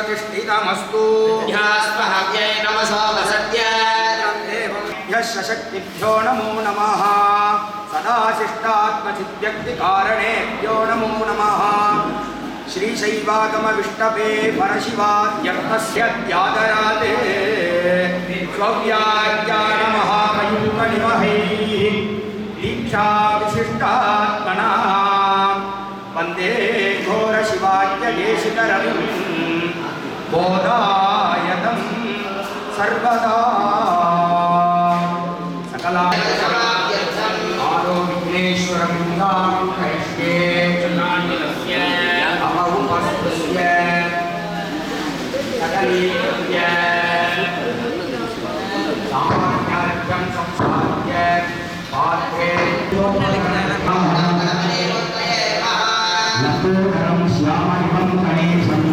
प्रतिष्ठितमस्तु ध्यास्महव्यै नमसो वसत्य शक्तिभ्यो नमो नमः सदाशिष्टात्मचिद्व्यक्तिकारणेभ्यो नमो नमः श्रीशैवागमविष्टपे परशिवाद्यर्थस्य त्यागराते स्वव्याख्यानमहामयूखनिवहैः दीक्षाविशिष्टात्मना वन्दे घोरशिवाख्यदेशिकरविं बोधायतं सर्वदा आरो विघ्नेश्वर कैष्ये अमहुपस्तुस्य सकलीकृत्य सामान्यार्थं संसार्य पात्रे लम्बोदरं श्यामलिवं गणेशं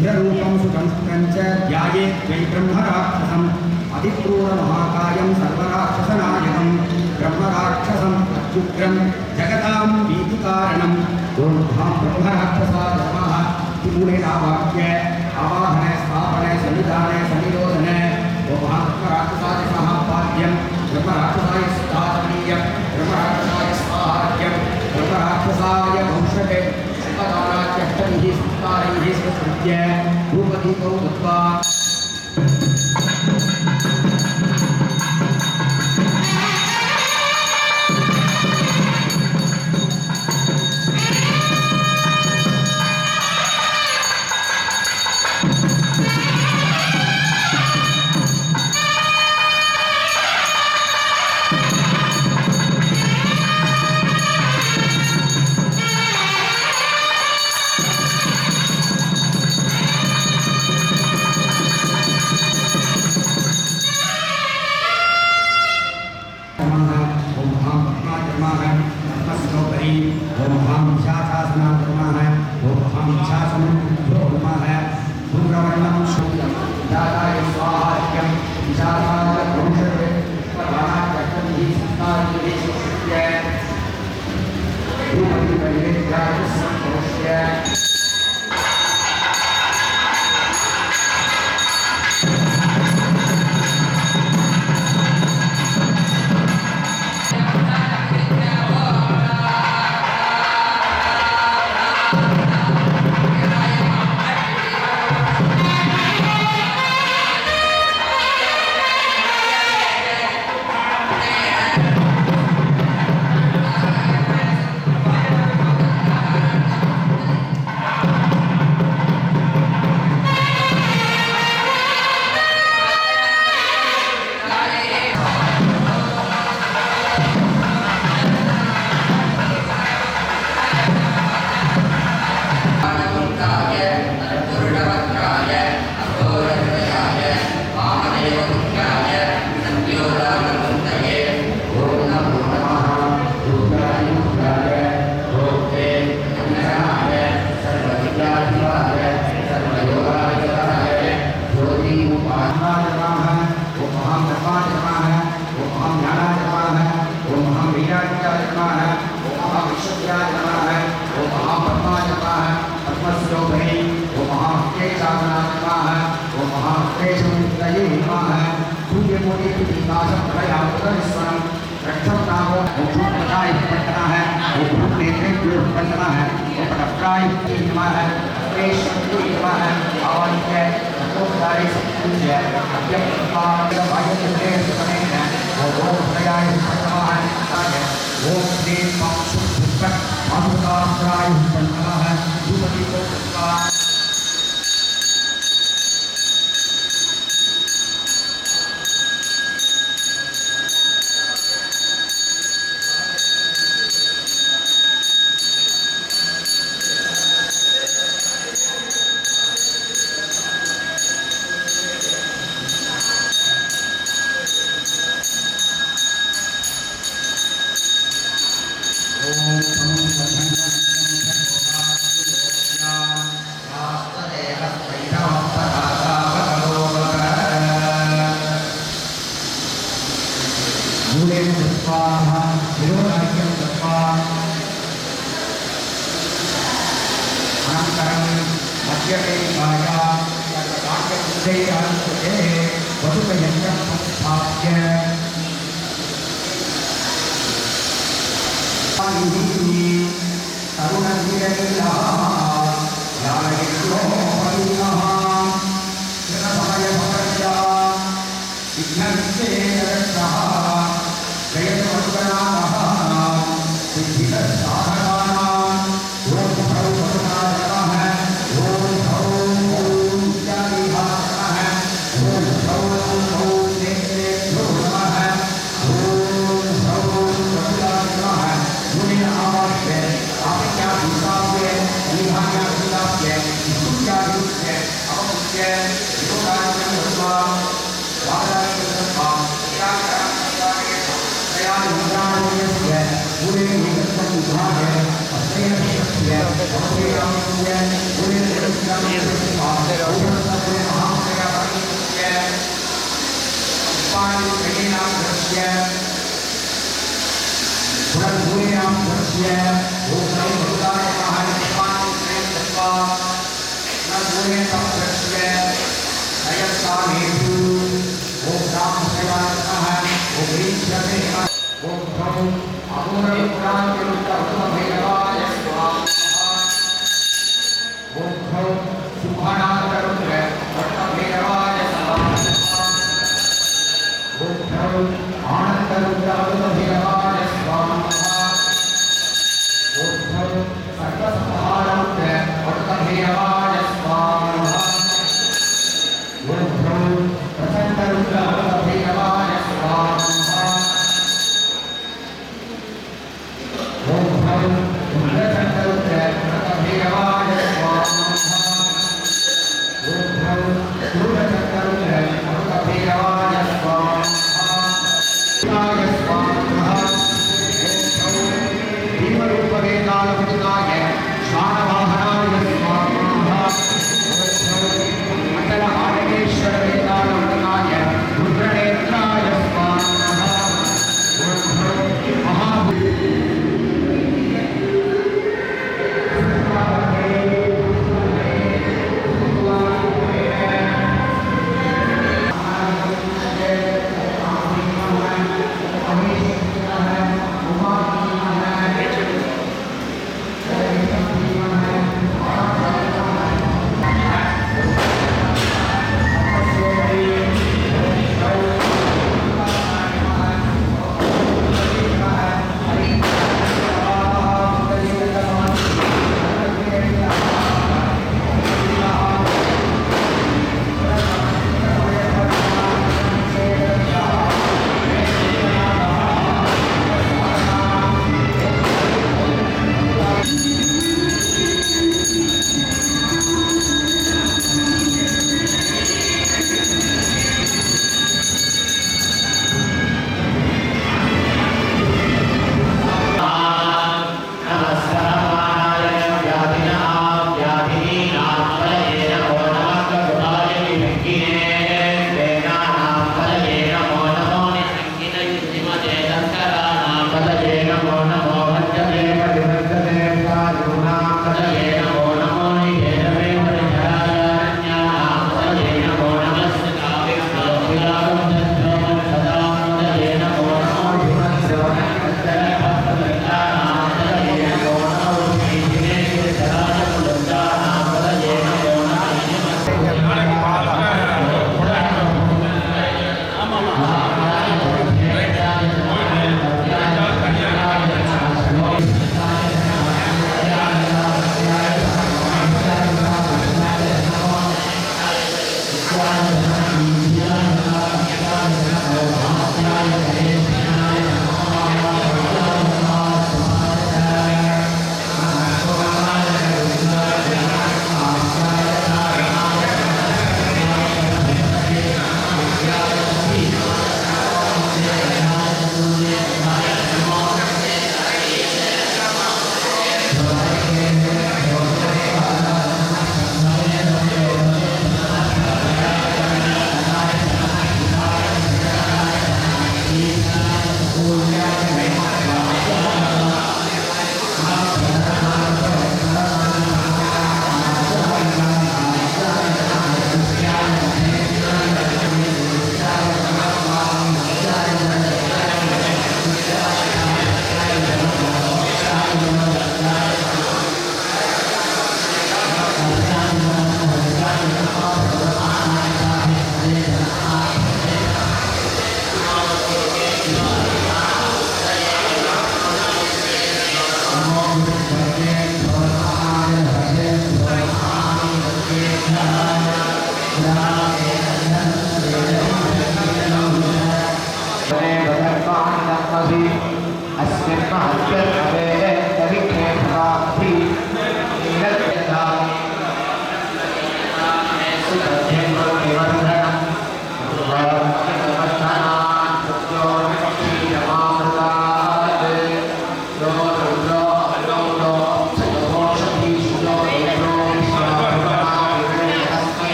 उग्ररूपं सुसंस्कृतं च ध्यायेत् वै ब्रह्मराक्षसम् अतिक्रूरमहाकायं सर्वराक्षसनायकं ब्रह्मराक्षसम् अत्युग्रं जगतां भीतिकारणम् ॐ महां ब्रह्मराक्षसाय नमः तिमूलेनावाक्य आवाहने स्थापने सन्निधाने सन्निरोधने ॐ महां ब्रह्मराक्षसाय महापाद्यं ब्रह्मराक्षसाय स्थापनीयं ब्रह्मराक्षसाय स्वाहार्घ्यं ब्रह्मराक्षसाय वंशते संपदानाच्यष्टभिः संस्कारैः संस्कृत्य धूपदीपौ दत्त्वा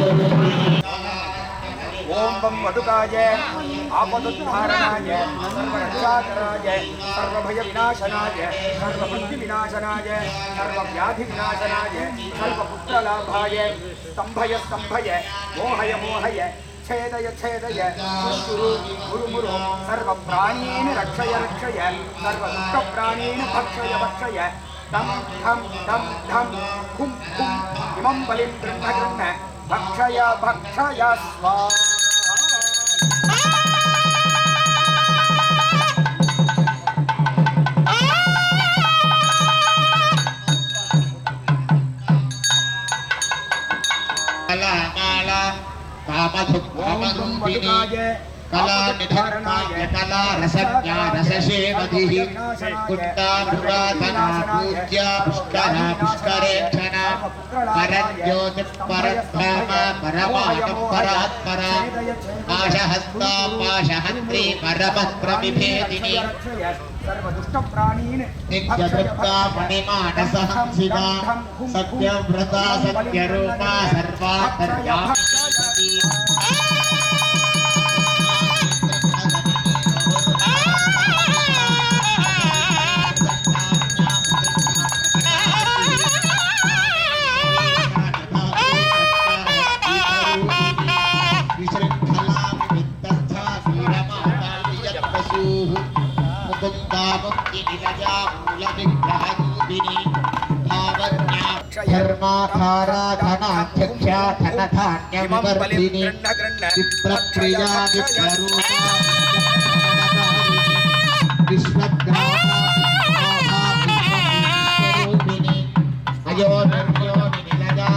Annada सर्वं वदुकाय आपदुद्धारणाय सर्वरक्षाकराय सर्वभयविनाशनाय सर्वबुद्धिविनाशनाय सर्वव्याधिविनाशनाय सर्वपुत्रलाभाय स्तम्भय स्तम्भय मोहय मोहय छेदय छेदय गुरु गुरु गुरु सर्वप्राणीन् रक्षय रक्षय सर्वदुष्टप्राणीन् भक्षय भक्षय दम धम दम धम हुम हुम इमं बलिं गृह्ण गृह्ण भक्षय भक्षय स्वाहा कला माला कामधुक्कामरूपिणी कला निधर्माय कला रसज्ञा रससेवधिः कुट्टानुराधना पूज्या पुष्करा पुष्करेक्षणा परज्योतिः परधाम परमात्परा पाशहस्ता पाशहस्त्री परमप्रविभेदिनी नित्यतृप्ता मणिमानसहंसिका सत्यव्रता सत्यरूपा सर्वान्तर्यामिनी धर्माधाराधनाध्यक्षा धनधान्यविवर्धिनी विप्रप्रिया विप्ररूपा विश्वग्रामा अयो निर्यो निलजा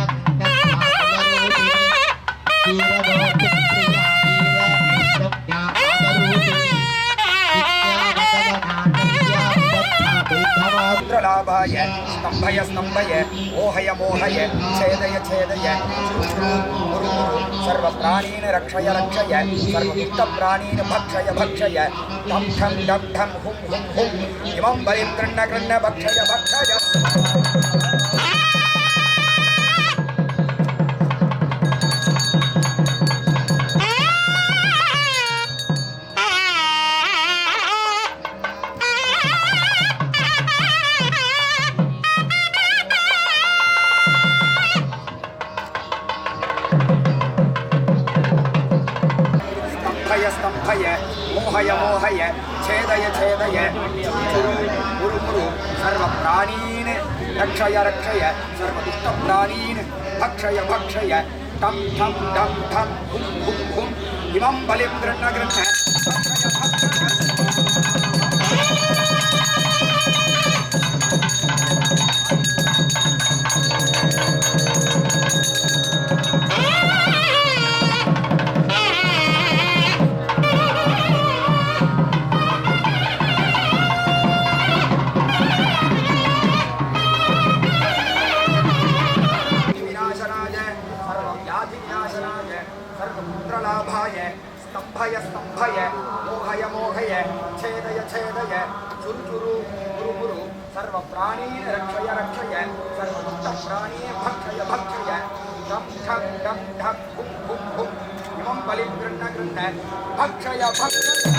लाभाय स्तंभय स्तंभय मोहय मोहय छेदय छेदय सर्वप्राणीन् रक्षय रक्षय सर्वदुष्टप्राणीन् भक्षय भक्षय दम ठम डम ठम हुम हुम हुम इमं बलिं गृह्ण गृह्ण भक्षय भक्षय स्तंभय मोहय मोहय छेदय छेदय गुरु गुरु सर्वप्राणीन् रक्षय रक्षय सर्वदुष्टप्राणीन् भक्षय भक्षय टम ठम डम ठम हुम हुम हुम इमं बलिं गृह्ण गृह्ण भक्षय भक्षय सर्वपुत्रलाभाय स्तंभय स्तंभय मोहय मोहय छेदय छेदय चुरु चुरु गुरु गुरु सर्वप्राणीन् रक्षय रक्षय सर्वदुष्टप्राणीन् भक्षय भक्षय दम ठम डम ठम हुम हुम हुम इमं बलिं गृह्ण गृह्ण भक्षय भक्षय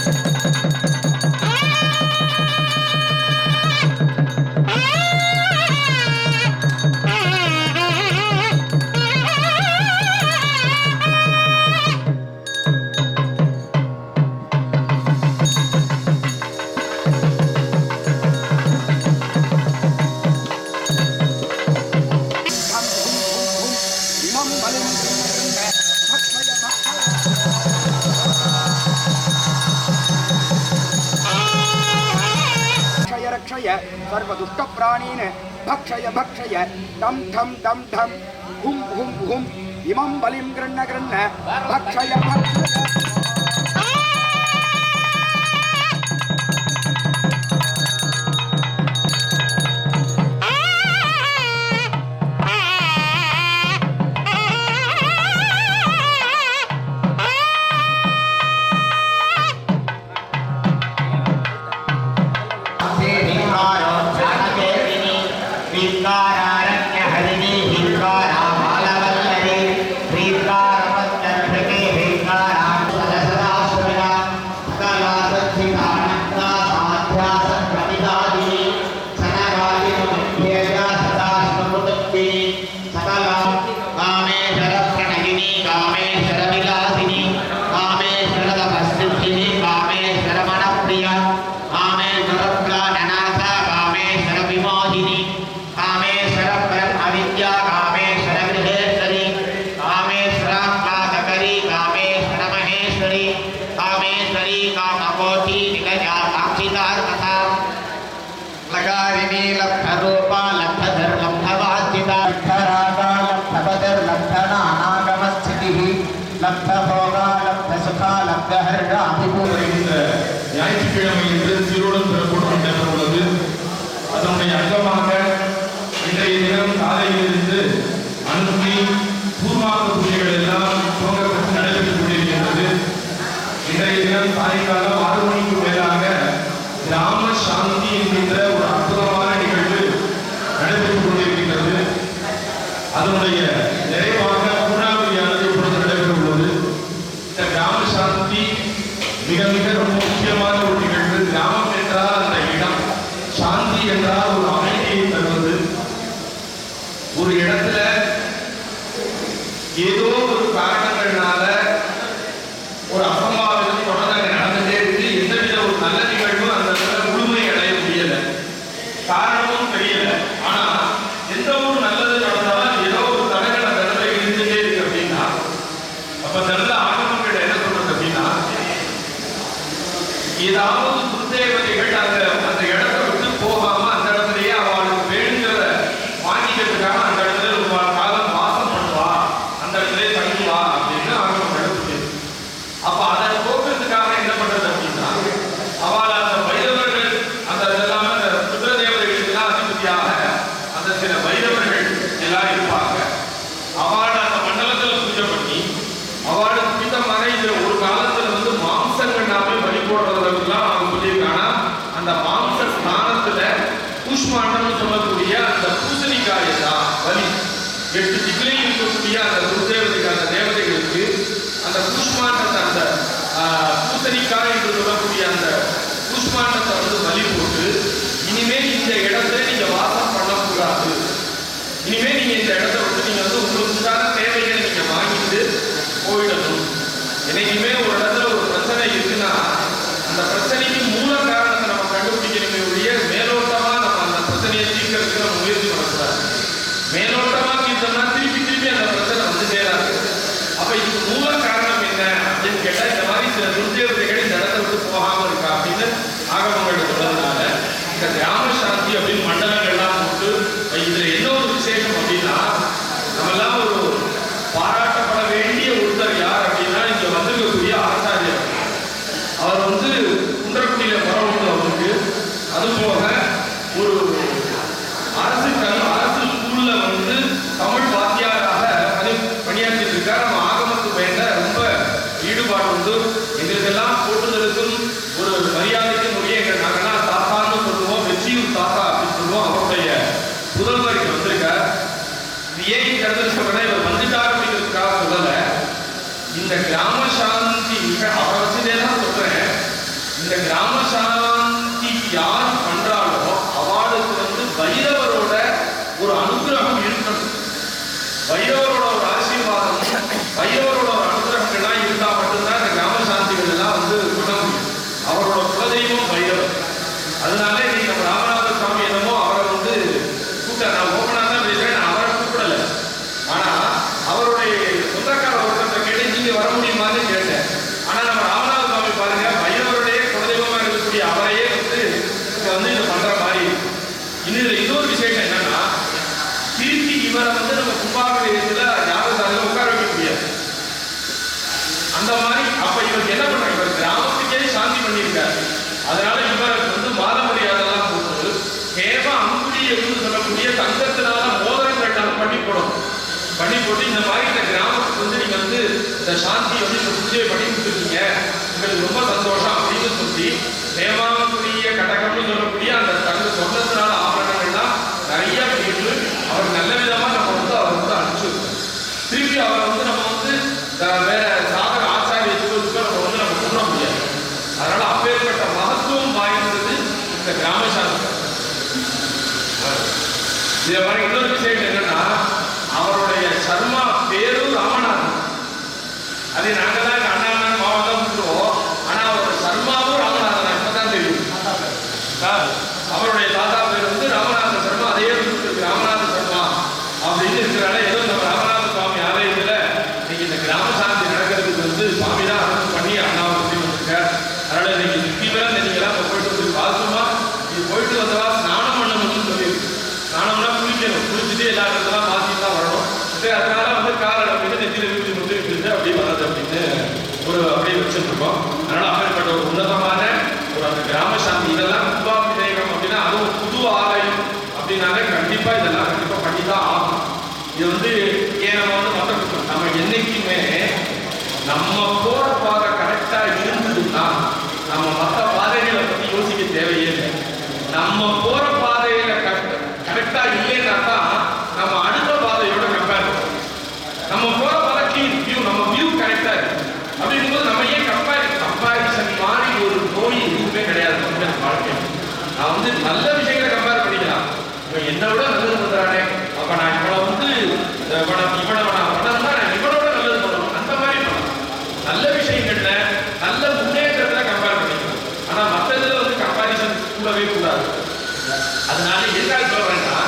सर्वदुष्टप्राणीन् भक्षय भक्षय दम ठम दम ठम हुम हुम हुम इमं बलिं गृह्ण गृह्ण भक्षय भक्षय லப்த போகா லப்த சுகா லப்த ஹர்ஷா வருகின்ற ஞாயிற்றுக்கிழமை என்று சீரோடும் சிறப்போடும் நடைபெற உள்ளது. அதனுடைய அங்கமாக இன்றைய தினம் காலையிலிருந்து அனுப்பி பூர்வாங்க பூஜைகள் எல்லாம் துவங்கப்பட்டு நடைபெற்றுக் கொண்டிருக்கின்றது. இன்றைய தினம் சாயங்காலம் 6 மணிக்கு மேலாக கிராம சாந்தி என்கின்ற ஒரு அற்புதமான நிகழ்வு நடைபெற்றுக் கொண்டிருக்கின்றது. அதனுடைய நிறைவாக பூர்ணாவதியானது இப்பொழுது நடைபெற உள்ளது. இந்த கிராம சாந்தி மிக மிக ரொம்ப முக்கியமான ஒரு நிகழ்வு. கிராமம் என்றால் அந்த இடம், சாந்தி என்றால் ஒரு அமைதியை தருவது. ஒரு இடத்துல ஏதோ ஒரு காரணங்கள்னால ஒரு அசம்பாவிதம் தொடர்ந்து நடந்துட்டே இருக்கு. எந்தவித ஒரு நல்ல நிகழ்வும் அந்த முழுமை அடைய முடியல, காரணமும் தெரியல. ஆனா எந்த ஒரு நல்லது நடந்தாலும் ஏதோ ஒரு தடங்கள் அந்த இடத்துல இருந்துட்டே இருக்கு அப்படின்னா, அப்ப நல்ல ஆகமங்கள் என்ன சொல்றது அப்படின்னா, ஏதாவது துர்தேவதைகள் அந்த இடத்தை விட்டு போகாம அந்த இடத்துலயே அவளுக்கு வேணுங்கிறத வாங்கிக்கிறதுக்காக அந்த இடத்துல ரொம்ப காலம் வாசம் பண்ணுவா, அந்த இடத்துல தங்குவா அப்படின்னு ஆகமங்கள் சொல்லியது. அப்ப அதை போக்குறதுக்காக என்ன பண்றது அப்படின்னா, அவள் அந்த வைரவர்கள் அந்த இதெல்லாம அந்த ருத்ர தேவதைகளுக்கெல்லாம் அதிபதியாக அந்த சில வைரவர்கள் எல்லாம் இருப்பாங்க. அவள் அந்த மண்டலத்துல பூஜை பண்ணி அவளுக்கு பிடித்தமாக இதுல ஒரு காலத்துல வந்து மாம்சங்கள் நாமே பலி போடுறதுலாம் அவங்க சொல்லியிருக்காங்க. அந்த மாம்ச ஸ்நானத்துல கூஷ்மாண்டம் சொல்லக்கூடிய அந்த பூசணிக்காயை தான் பலி 8 திக்கிலையும் இருக்கக்கூடிய அந்த துர்தேவதைக்கு அந்த தேவதைகளுக்கு அந்த கூஷ்மாண்டத்தை அந்த பூசணிக்காய் என்று சொல்லக்கூடிய அந்த கூஷ்மாண்டத்தை வந்து பலி போட்டு, இனிமேல் இந்த இடத்துல நீங்க வாசம் பண்ணக்கூடாது, இனிமேல் நீங்க இந்த இடத்த விட்டு நீங்க வந்து உங்களுக்கு தேவைகளை நீங்க வாங்கிட்டு போயிடணும். என்னைக்குமே ஒரு இடத்துல ஒரு பிரச்சனை இருக்குன்னா அந்த பிரச்சனைக்கு மூல காரணத்தை நம்ம கண்டுபிடிக்கணுமே ஒழிய மேலோட்டமா நம்ம அந்த பிரச்சனையை தீர்க்கறதுக்கு நம்ம முயற்சி பண்ணக்கூடாது. மேலோட்டமா தீர்த்தோம்னா திருப்பி திருப்பி அந்த பிரச்சனை வந்து சேராது. அப்ப இதுக்கு மூல காரணம் என்ன அப்படின்னு கேட்டா, இந்த மாதிரி சில துர்தேவதைகள் இந்த இடத்த விட்டு போகாம இருக்கா அப்படின்னு ஆகமங்கள் சொல்றதுனால இந்த கிராம சாந்தி அப்படின்னு மண்டலங்கள்லாம் போட்டு, இதுல என்ன ஒரு விசேஷம் அப்படின்னா, நம்ம எல்லாம் ஒரு பாராட்டப்பட வேண்டிய ஒருத்தர் யார் அப்படின்னா இங்க வந்திருக்கக்கூடிய ஆச்சாரியர். அவர் வந்து குன்றக்குடியில பரவுண்டு அவருக்கு. அது போக ஒரு அரசு ஸ்கூல்ல வந்து தமிழ் வாத்தியாராக பணியாற்றிட்டு இருக்கார். நம்ம ஆகமத்துக்கு வேண்ட ரொம்ப ஈடுபாடு உண்டு. எங்களுக்கெல்லாம் போட்டுதலுக்கும் ஒரு மரியாதைக்கும் உரிய நாங்கள்லாம் தாத்தான்னு சொல்லுவோம், வெற்றியூர் தாத்தா அப்படின்னு சொல்லுவோம். அவருடைய புதல்வர் இங்க வந்திருக்கார். இது ஏன் இந்த இடத்துல சொல்றேன்னா, இவர் வந்துட்டார் அப்படிங்கிறதுக்காக சொல்லல. இந்த கிராம சாந்தி அவரை வச்சுட்டே தான் சொல்றேன். இந்த கிராம சாந்தி யார் பண்றாளோ அவளுக்கு வந்து வைரவரோட ஒரு அனுகிரகம் இருக்கணும். வைரவரோட ஒரு ஆசீர்வாதம், வைரவரோட ஒரு அனுகிரகங்கள்லாம் இருந்தா மட்டும்தான் இந்த கிராம சாந்திகள் எல்லாம் வந்து பண்ண முடியும். அவரோட குலதெய்வம் வைரவர். அதனால இன்னைக்கு நம்ம ராமநாத சுவாமி என்னமோ அவரை வந்து நான் ஓபனா தான் பேசுறேன், நான் அவரை கூப்பிடல. ஆனா அவருடைய சொந்தக்கார ஒருத்தத்தை கேட்டு நீங்க வர முடியுமான்னு கேட்டேன். ஆனா நம்ம ராமநாத சுவாமி பாருங்க, வைரவருடைய குலதெய்வமா இருக்கக்கூடிய அவரையே வந்து இது பண்ற மாதிரி. இதுல இன்னொரு விசேஷம் என்னன்னா, திருப்பி இவரை வந்து நம்ம கும்பாபிஷேகத்துல யாரும் உட்கார வைக்க முடியாது. அந்த மாதிரி அப்ப இவருக்கு என்ன பண்றாங்க, இவர் கிராமத்துக்கே சாந்தி பண்ணியிருக்காரு. அதனால இவருக்கு வந்து மாத மரியாதைலாம் போட்டு கேவ அங்குடி என்று சொல்லக்கூடிய தங்கத்தினால மோதிரங்கள் பண்ணி போடணும். பண்ணி போட்டு இந்த மாதிரி இந்த கிராமத்துக்கு வந்து நீங்க வந்து இந்த சாந்தி வந்து இந்த பூஜையை பண்ணி கொடுத்துருக்கீங்க, உங்களுக்கு ரொம்ப சந்தோஷம் அப்படின்னு சொல்லி தேவாங்குரிய கடகம்னு சொல்லக்கூடிய அந்த தங்க சொன்னத்தினால ஆபரணங்கள்லாம் நிறைய கேட்டு அவர் நல்ல விதமா நம்ம வந்து அவர் வந்து அனுப்பிச்சிருக்கோம். திருப்பி அவரை வந்து நம்ம வந்து வேற சாதக ஆச்சாரியத்துக்கு நம்ம வந்து நம்ம கூப்பிட முடியாது. அதனால அப்பேற்பட்ட மகத்துவம் வாய்ந்தது இந்த கிராம சாந்தி. இதை மாதிரி இன்னொரு விஷயம் என்னன்னா, அவருடைய சர்மா பேரும் ராமநாதன். அது நாங்கெல்லாம் எங்க அண்ணா மாவட்டம் தான் கூப்பிடுவோம். ஆனா அவரோட சர்மாவும் ராமநாதன் இப்பதான் தெரியும். அவருடைய தாத்தா பேர் வந்து ராமநாத சர்மா, அதே ராமநாத சர்மா அப்படின்னு இருக்கிறால ஏதோ நம்ம ராமநாத சுவாமி ஆலயத்துல இன்னைக்கு இந்த கிராம சாந்தி நடக்கிறதுக்கு வந்து சுவாமி தான் அரசு பண்ணி அண்ணாவை சொல்லி கொடுத்துருக்கார். அதனால இன்னைக்கு முக்கியமாக நீங்களாம் போயிட்டு வாசமா இது போயிட்டு வந்தவா ஸ்நானம் பண்ணணும்னு சொல்லியிருக்கு. ஸ்நானம்னா குளிக்கணும், குளிச்சுட்டு எல்லா இடத்துலாம் மாற்றிட்டு தான் வரணும். அதனால வந்து காலை நெத்தியில வீட்டு முட்டு அப்படியே வர்றது அப்படி வச்சிருக்கோம். அதனால அப்படிப்பட்ட ஒரு உன்னதமான ஒரு அந்த கிராம சாந்தி இதெல்லாம் கும்பாபிஷேகம் அப்படின்னா அதுவும் புது ஆலயம் அப்படின்னாலே கண்டிப்பா இதெல்லாம் கண்டிப்பா பண்ணிதான் ஆகும். இது வந்து ஏன் நம்ம என்னைக்குமே நம்ம போற பாதை கரெக்டா இருந்ததுன்னா நம்ம மற்ற பாதைகளை பத்தி யோசிக்க தேவையே இல்லை. நம்ம போற பாதையில கரெக்டா இல்லைன்னா தான் நம்ம அடுத்த பாதையோட கம்பேர் பண்ணுவோம். நம்ம போற பாதை கிளீன் வியூ, நம்ம வியூ கரெக்டா இருக்கு அப்படிங்கும்போது நம்ம ஏன் கம்பாரிசன் மாதிரி ஒரு நோய் எதுவுமே கிடையாது நம்ம வாழ்க்கையில். நான் வந்து நல்ல விஷயங்களை கம்பேர் பண்ணிக்கலாம். இவன் என்னை விட நல்லது பண்றானே, அப்ப நான் இவனை வந்து இவனை நான் பண்ணா நான் இவனோட நல்லது பண்ணணும். அந்த மாதிரி பண்ணலாம். நல்ல விஷயங்கள்ல நல்ல முன்னேற்றத்துல கம்பேர் பண்ணிக்கலாம். ஆனா மற்ற இதுல வந்து கம்பாரிசன் கூடவே கூடாது. அதனால எதுக்காக சொல்றேன்னா,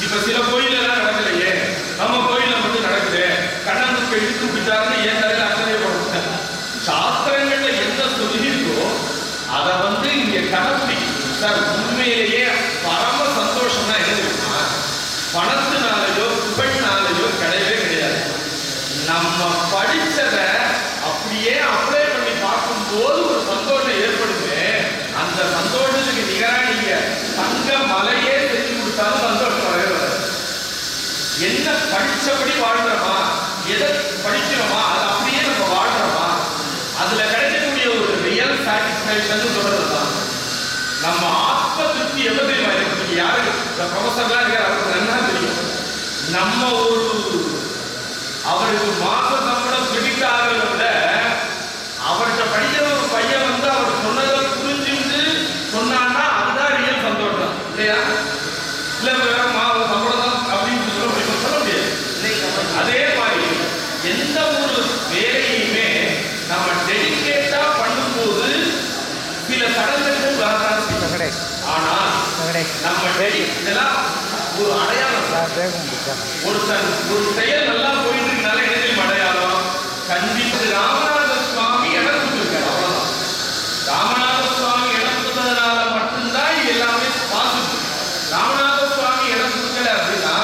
இப்ப சில கோயில் எல்லாம் நடக்கலையே, நம்ம கோயில மட்டும் நடக்குது, கண்ணனுக்கு இழுத்து பிடிச்சாருன்னு ஏன் தலையில ஆச்சரியப்படுத்த சாஸ்திரங்கள்ல என்ன சொல்லியிருக்கோ அதை வந்து இங்க கடைப்பிடிக்கும் சார். உண்மையிலேயே பரம சந்தோஷம்னா என்ன தெரியுமா? பணத்தினாலேயோ புகழ்னாலேயோ கிடையவே கிடையாது. நம்ம படிச்சதை அப்படியே அப்ளை பண்ணி பார்க்கும்போது ஒரு சந்தோஷம் ஏற்படுது. அந்த சந்தோஷத்துக்கு நிகரா நீங்க தங்க மலையே செஞ்சு கொடுத்தாலும் சந்தோஷம் வரவே வராது. என்ன படிச்சபடி வாழ்றோமா, எதை படிக்கிறோமா அதை அப்படியே நம்ம வாழ்றோமா, அதுல கிடைக்கக்கூடிய ஒரு ரியல் சாட்டிஸ்பேக்ஷன் சொல்றதுதான். நம்ம ஆத்ம திருப்தி எப்ப தெரியுமா? எனக்கு யாரு இந்த ப்ரொஃபஸர்லாம் இருக்காரு, அவருக்கு நல்லா தெரியும். நம்ம அவருக்கு மாச சம்பளம் கிரெடிட் ஆகிறத விட அவர்கிட்ட படிக்கிற ஒரு பையன் வந்து அவர் சொன்னதை புரிஞ்சுட்டு சொன்னான்னா அதுதான் ரியல் சந்தோஷம் இல்லையா? இல்ல வேற சம்பளம் தான் அப்படின்னு சொல்ல முடியாது. அதே மாதிரி எந்த ஒரு வேலையுமே நம்ம டெடிகேட்டா பண்ணும்போது சில சடங்குகள் வரதான். ஆனா நம்ம இதெல்லாம் ஒரு அடையாளம். ஒரு செயல் நல்லா போயிட்டு இருக்கனால என்ன தெரியும் அடையாளம்? கண்டிப்பா ராமநாத சுவாமி இடம் கொடுத்திருக்காரு, அவ்வளவுதான். ராமநாத சுவாமி இடம் கொடுத்ததுனால மட்டும்தான் இது எல்லாமே பாசிபிள். ராமநாத சுவாமி இடம் கொடுக்கல அப்படின்னா,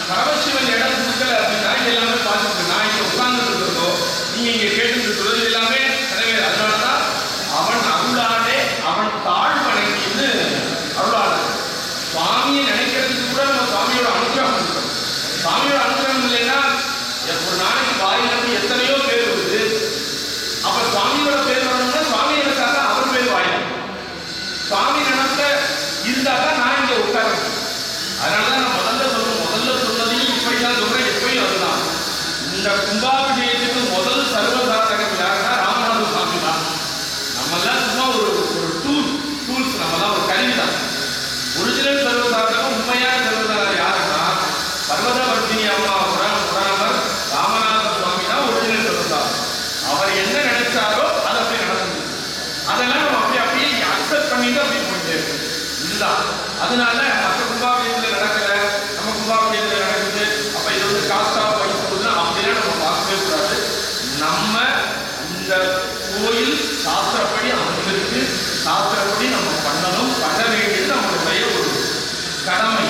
பரமசிவன் இடம் கொடுக்கல அப்படின்னா இது எல்லாமே பாசிபிள். நான் இங்க உட்கார்ந்து இருக்கிறதோ நீங்க இங்க கேட்டு இருக்கிறதோ இது எல்லாமே கிடையாது. அதனாலதான் அவன் அருளானே, அவன் தாழ் வணங்கின்னு அருளான சுவாமியை நினைக்கிறதுக்கு கூட நம்ம சுவாமியோட அனுகிரகம் இருக்கணும். சுவாமியோட அனுகிரகம் இல்லைன்னா ஒரு நாளைக்கு வாயில இருந்து எத்தனையோ பேர் வருது. அப்ப சுவாமியோட பேர் வரணும்னா சுவாமி நினைச்சாக்கா அவர் பேர் வாயில, சுவாமி நினைச்ச இருந்தாக்கா நான் இங்க உட்கார. அதனாலதான் நான் முதல்ல சொன்னதையும் இப்படிதான் சொல்றேன், எப்பயும் அதுதான். இந்த கும்பாபிஷேகத்துக்கு முதல் சர்வசாதகம் யாருன்னா ராமநாத சுவாமி தான். நம்மெல்லாம் சும்மா ஒரு டூல்ஸ், நம்மெல்லாம் ஒரு கருவி தான். ஒரிஜினல் சர்வசாதகம் உண்மையான சர்வசாதகம் யாருன்னா பர்வதவர்த்தினி அம்மா புராணவர் ராமநாத சுவாமி தான் ஒரிஜினல் சர்வசாதகம். அவர் என்ன நினைச்சாரோ அதை அப்படி நடந்தது. அதெல்லாம் நம்ம அப்படியே அக்செப்ட் பண்ணிட்டு அப்படி போயிட்டு இதுதான். அதனால மற்ற கும்பாபிஷேகத்தில் நடக்கல, நம்ம கும்பாபிஷேகத்தில் நடக்குது, அப்ப இது வந்து காஸ்ட் ஆஃப் வைஸ் அப்படிலாம் நம்ம பார்க்கவே கூடாது. நம்ம இந்த கோயில் சாஸ்திரப்படி அமைந்திருக்கு, சாஸ்திரப்படி நம்ம பண்ணணும், பண்ண வேண்டியது நம்மளுடைய ஒரு கடமை.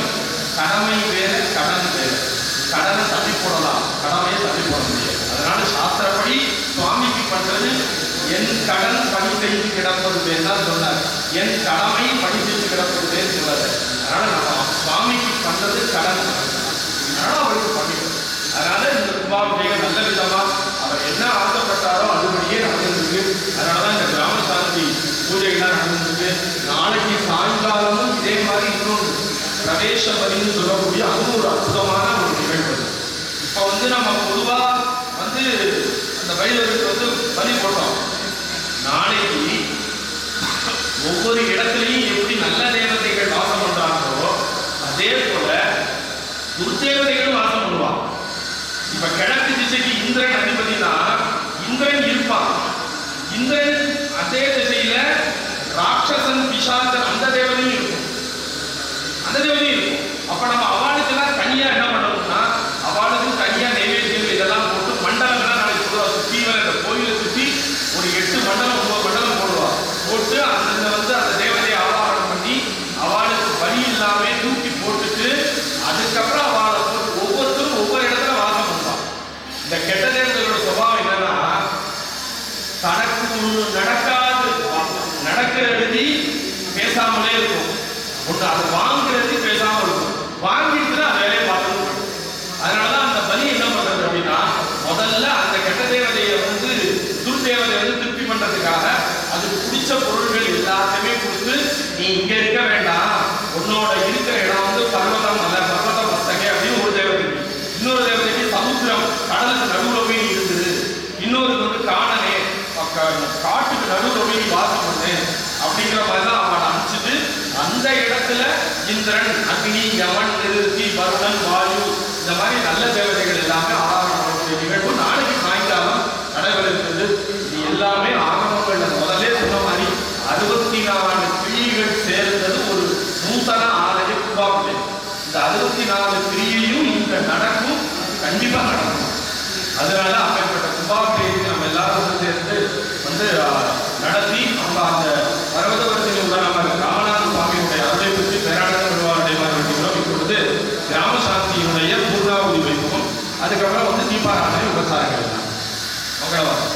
கடமை வேறு, கடன் வேறு. கடனை தள்ளி போடலாம், கடமையை தள்ளி போட முடியாது. அதனால சாஸ்திரப்படி சுவாமிக்கு பண்றது என் கடன் பணி செய்து கிடப்பது தான் சொன்னார். என் கடமை பணி செய்து கிடப்பது சொன்னார். அதனால நம்ம சுவாமிக்கு பண்றது கடன், அதனால அவருக்கு பண்ணிடும். அதனால இந்த கும்பாபிஷேகம் நல்ல விதமா அவர் என்ன ஆசைப்பட்டாரோ அதுபடியே நடந்திருக்கு. அதனாலதான் இந்த கிராம சாந்தி பூஜைகள்லாம் நடந்திருக்கு. நாளைக்கு சாயங்காலமும் இதே மாதிரி இன்னொன்று பிரவேச பலின்னு சொல்லக்கூடிய அதுவும் ஒரு அற்புதமான ஒரு நிகழ்வு. இப்ப வந்து நம்ம பொதுவா வந்து அந்த பைரவருக்கு வந்து பலி போட்டோம். நாளைக்கு ஒவ்வொரு இடத்துலையும் எப்படி நல்ல தேவதைகள் வாசம் பண்றாங்களோ அதே போல துர்தேவதைகளும் வாசம் பண்ணுவான். இப்ப கிழக்கு திசைக்கு இந்திரன் அதிபதினா இந்திரன் இருப்பான். இந்திரன் அதே திசையில ராட்சசன் பிசாசன் அந்த தேவதையும் இருக்கும், அந்த தேவதையும் இருக்கும். அப்ப நம்ம அவளுக்கெல்லாம் தனியா என்ன பண்ணணும்னா அவளுக்கு தனியா நைவேத்தியம் இதெல்லாம் போட்டு மண்டலங்கள்லாம் நாளைக்கு சொல்லுவா. சுற்றி வர இந்த கோயிலை சுற்றி ஒரு 8 மண்டலம் 9 மண்டலம் போடுவா. போட்டு அந்த வந்து அந்த தேவதையை ஆவாகனம் பண்ணி அவளுக்கு பலி இல்லாம தூக்கி போட்டுட்டு அதுக்கப்புறம் அவளை போட்டு ஒவ்வொருத்தரும் ஒவ்வொரு இடத்துல வாசம் பண்ணுவான். இந்த கெட்ட தேவதையோட சுபாவம் என்னன்னா தனக்கு ஒரு இங்க இருக்க வேண்டாம், உன்னோட இருக்கிற இடம் வந்து பர்வதம் அல்ல, பர்வத மஸ்தகே அப்படின்னு ஒரு தேவதைக்கு, இன்னொரு தேவதைக்கு சமுத்திரம் கடலுக்கு நடுவுல போய் நீ இருக்குது, இன்னொரு வந்து காணனே காட்டுக்கு நடுவுல போய் நீ வாசம் பண்ணு அப்படிங்கிற மாதிரிதான் அவனை அனுப்பிச்சிட்டு அந்த இடத்துல இந்திரன், அக்னி, யமன், நிருத்தி, வருணன், வாயு இந்த மாதிரி நல்ல தேவதைகள் எல்லாமே ஆராதனை பண்ணக்கூடிய நிகழ்வு நாளைக்கு சாயங்காலம் நடைபெற இருக்கிறது. இது எல்லாமே ஆகமங்கள் முதல்ல சொன்ன மாதிரி 64 கிளிகள் சேர்ந்தது ஒரு நூதன ஆலய கும்பாபிஷேகம். இந்த 64 கிரியையும் இங்க நடக்கும், கண்டிப்பா நடக்கும். அதனால அப்பேற்பட்ட கும்பாபிஷேகத்தை நம்ம எல்லாரும் சேர்ந்து வந்து நடத்தி நம்ம அந்த பர்வதவரத்தில் உள்ள நம்ம ராமநாத சுவாமியுடைய அருளை பற்றி பேராளர் பெருமாளுடைய மாதிரி இப்பொழுது கிராம சாந்தியினுடைய பூர்ணாவதி வைப்போம். அதுக்கப்புறம் வந்து தீபாராதனை உபசாரங்கள் தான் மங்களவாசம்.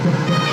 Thank you.